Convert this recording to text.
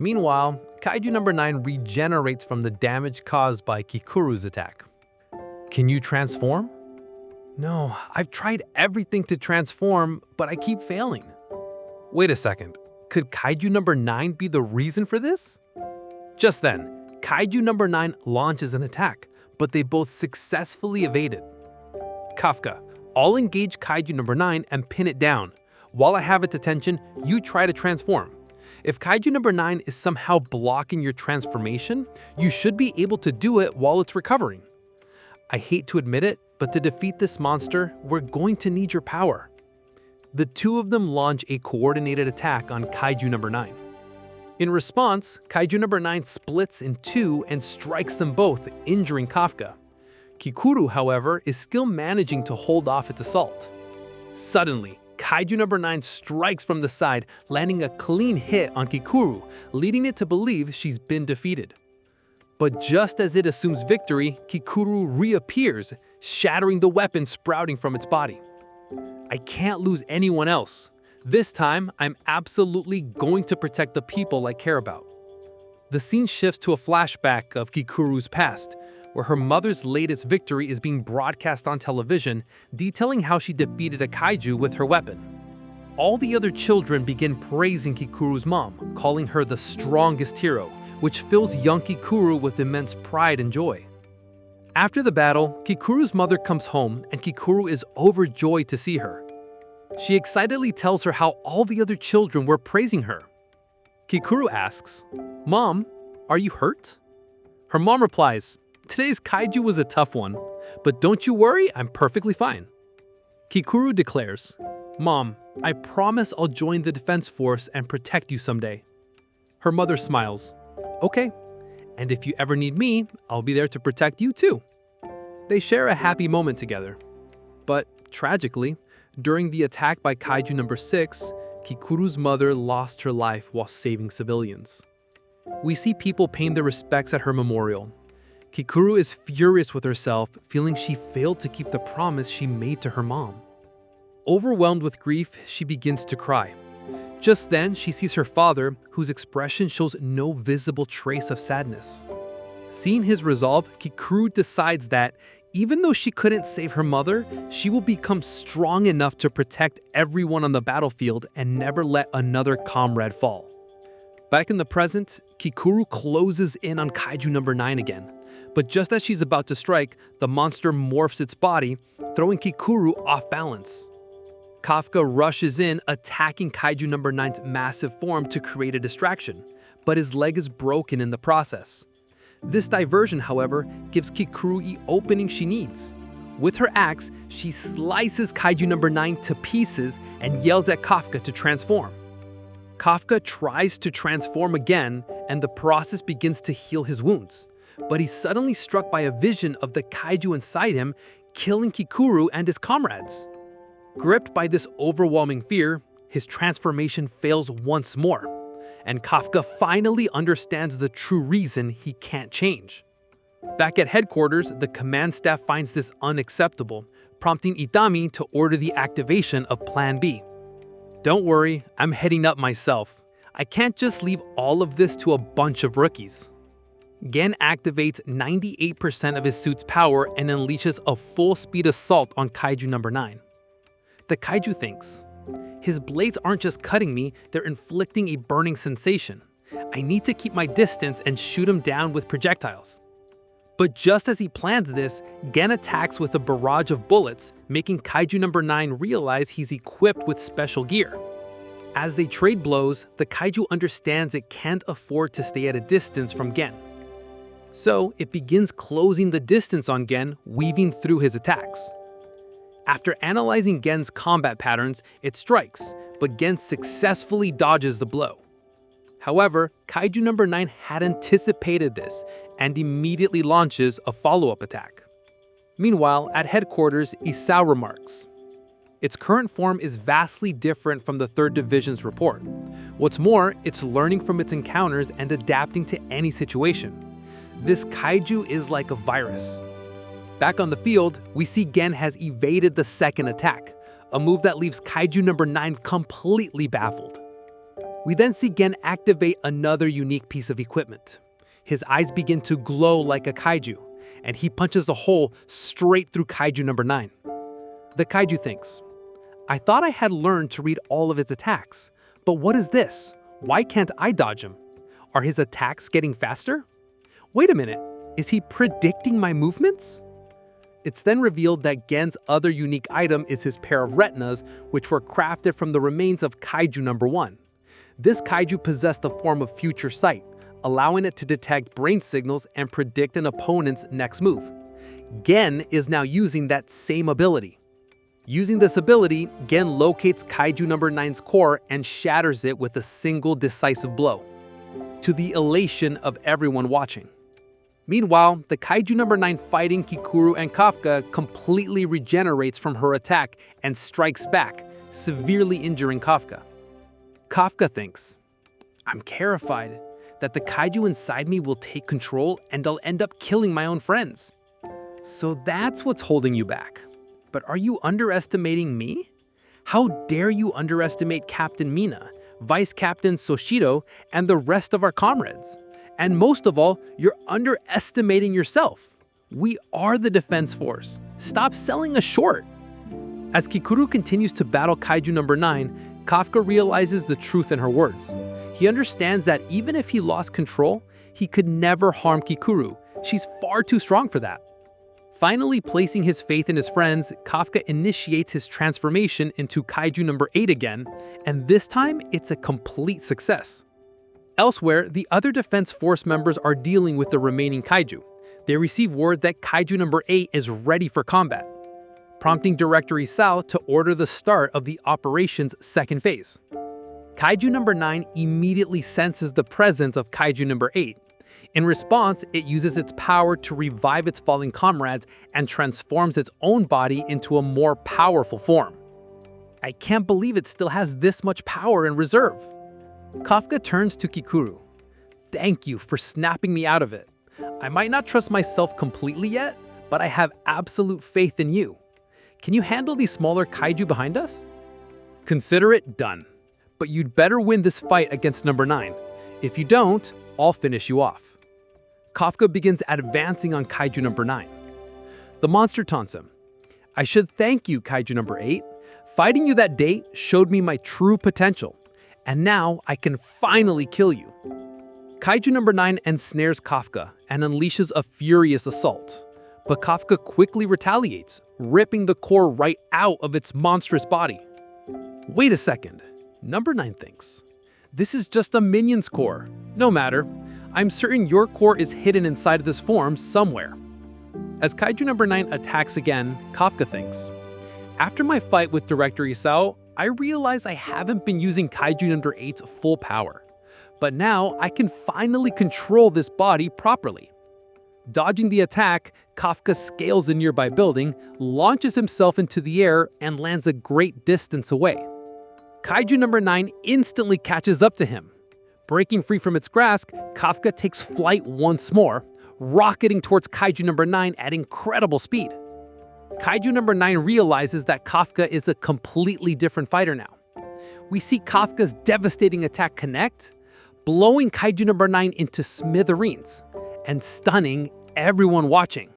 Meanwhile, Kaiju number 9 regenerates from the damage caused by Kikuru's attack. Can you transform? No, I've tried everything to transform, but I keep failing. Wait a second, could Kaiju number 9 be the reason for this? Just then, Kaiju number 9 launches an attack, but they both successfully evade it. Kafka, I'll engage Kaiju number 9 and pin it down. While I have its attention, you try to transform. If Kaiju number 9 is somehow blocking your transformation, you should be able to do it while it's recovering. I hate to admit it, but to defeat this monster, we're going to need your power. The two of them launch a coordinated attack on Kaiju number 9. In response, Kaiju number 9 splits in two and strikes them both, injuring Kafka. Kikuru, however, is still managing to hold off its assault. Suddenly, Kaiju number 9 strikes from the side, landing a clean hit on Kikuru, leading it to believe she's been defeated. But just as it assumes victory, Kikuru reappears, shattering the weapon sprouting from its body. I can't lose anyone else. This time, I'm absolutely going to protect the people I care about. The scene shifts to a flashback of Kikuru's past, where her mother's latest victory is being broadcast on television, detailing how she defeated a kaiju with her weapon. All the other children begin praising Kikuru's mom, calling her the strongest hero, which fills young Kikuru with immense pride and joy. After the battle, Kikuru's mother comes home and Kikuru is overjoyed to see her. She excitedly tells her how all the other children were praising her. Kikuru asks, "Mom, are you hurt?" Her mom replies, "Today's kaiju was a tough one, but don't you worry, I'm perfectly fine." Kikuru declares, "Mom, I promise I'll join the defense force and protect you someday." Her mother smiles, "Okay, and if you ever need me, I'll be there to protect you too." They share a happy moment together. But tragically, during the attack by Kaiju number 6, Kikuru's mother lost her life while saving civilians. We see people paying their respects at her memorial. Kikuru is furious with herself, feeling she failed to keep the promise she made to her mom. Overwhelmed with grief, she begins to cry. Just then, she sees her father, whose expression shows no visible trace of sadness. Seeing his resolve, Kikuru decides that, even though she couldn't save her mother, she will become strong enough to protect everyone on the battlefield and never let another comrade fall. Back in the present, Kikuru closes in on Kaiju number 9 again. But just as she's about to strike, the monster morphs its body, throwing Kikuru off balance. Kafka rushes in, attacking Kaiju number 9's massive form to create a distraction, but his leg is broken in the process. This diversion, however, gives Kikuru the opening she needs. With her axe, she slices Kaiju number 9 to pieces and yells at Kafka to transform. Kafka tries to transform again, and the process begins to heal his wounds. But he's suddenly struck by a vision of the kaiju inside him, killing Kikuru and his comrades. Gripped by this overwhelming fear, his transformation fails once more, and Kafka finally understands the true reason he can't change. Back at headquarters, the command staff finds this unacceptable, prompting Itami to order the activation of Plan B. "Don't worry, I'm heading up myself. I can't just leave all of this to a bunch of rookies." Gen activates 98% of his suit's power and unleashes a full-speed assault on Kaiju number 9. The kaiju thinks, "His blades aren't just cutting me, they're inflicting a burning sensation. I need to keep my distance and shoot him down with projectiles." But just as he plans this, Gen attacks with a barrage of bullets, making Kaiju number 9 realize he's equipped with special gear. As they trade blows, the kaiju understands it can't afford to stay at a distance from Gen. So it begins closing the distance on Gen, weaving through his attacks. After analyzing Gen's combat patterns, it strikes, but Gen successfully dodges the blow. However, Kaiju number 9 had anticipated this and immediately launches a follow-up attack. Meanwhile, at headquarters, Isao remarks, "Its current form is vastly different from the 3rd Division's report. What's more, it's learning from its encounters and adapting to any situation. This kaiju is like a virus." Back on the field, we see Gen has evaded the second attack, a move that leaves Kaiju number 9 completely baffled. We then see Gen activate another unique piece of equipment. His eyes begin to glow like a kaiju, and he punches a hole straight through Kaiju number 9. The kaiju thinks, I thought I had learned to read all of his attacks, but what is this? Why can't I dodge him? Are his attacks getting faster? Wait a minute, is he predicting my movements? It's then revealed that Gen's other unique item is his pair of retinas, which were crafted from the remains of Kaiju number 1. This kaiju possessed the form of future sight, allowing it to detect brain signals and predict an opponent's next move. Gen is now using that same ability. Using this ability, Gen locates Kaiju number 9's core and shatters it with a single decisive blow, to the elation of everyone watching. Meanwhile, the Kaiju number 9 fighting Kikuru and Kafka completely regenerates from her attack and strikes back, severely injuring Kafka. Kafka thinks, I'm terrified that the kaiju inside me will take control and I'll end up killing my own friends. So that's what's holding you back. But are you underestimating me? How dare you underestimate Captain Mina, Vice Captain Soshido, and the rest of our comrades? And most of all, you're underestimating yourself. We are the defense force. Stop selling us short. As Kikuru continues to battle Kaiju number 9, Kafka realizes the truth in her words. He understands that even if he lost control, he could never harm Kikuru. She's far too strong for that. Finally placing his faith in his friends, Kafka initiates his transformation into Kaiju number 8 again, and this time it's a complete success. Elsewhere, the other Defense Force members are dealing with the remaining kaiju. They receive word that Kaiju number 8 is ready for combat, prompting Director Isao to order the start of the operation's second phase. Kaiju number 9 immediately senses the presence of Kaiju number 8. In response, it uses its power to revive its fallen comrades and transforms its own body into a more powerful form. I can't believe it still has this much power in reserve. Kafka turns to Kikuru. Thank you for snapping me out of it. I might not trust myself completely yet, but I have absolute faith in you. Can you handle these smaller kaiju behind us? Consider it done. But you'd better win this fight against number 9. If you don't, I'll finish you off. Kafka begins advancing on Kaiju number 9. The monster taunts him. I should thank you, Kaiju number 8. Fighting you that day showed me my true potential, and now I can finally kill you. Kaiju number 9 ensnares Kafka and unleashes a furious assault, but Kafka quickly retaliates, ripping the core right out of its monstrous body. Wait a second, number 9 thinks. This is just a minion's core. No matter. I'm certain your core is hidden inside of this form somewhere. As Kaiju number 9 attacks again, Kafka thinks. After my fight with Director Isao, I realize I haven't been using Kaiju number 8's full power. But now I can finally control this body properly. Dodging the attack, Kafka scales a nearby building, launches himself into the air, and lands a great distance away. Kaiju number 9 instantly catches up to him. Breaking free from its grasp, Kafka takes flight once more, rocketing towards Kaiju number 9 at incredible speed. Kaiju number 9 realizes that Kafka is a completely different fighter now. We see Kafka's devastating attack connect, blowing Kaiju number 9 into smithereens and stunning everyone watching.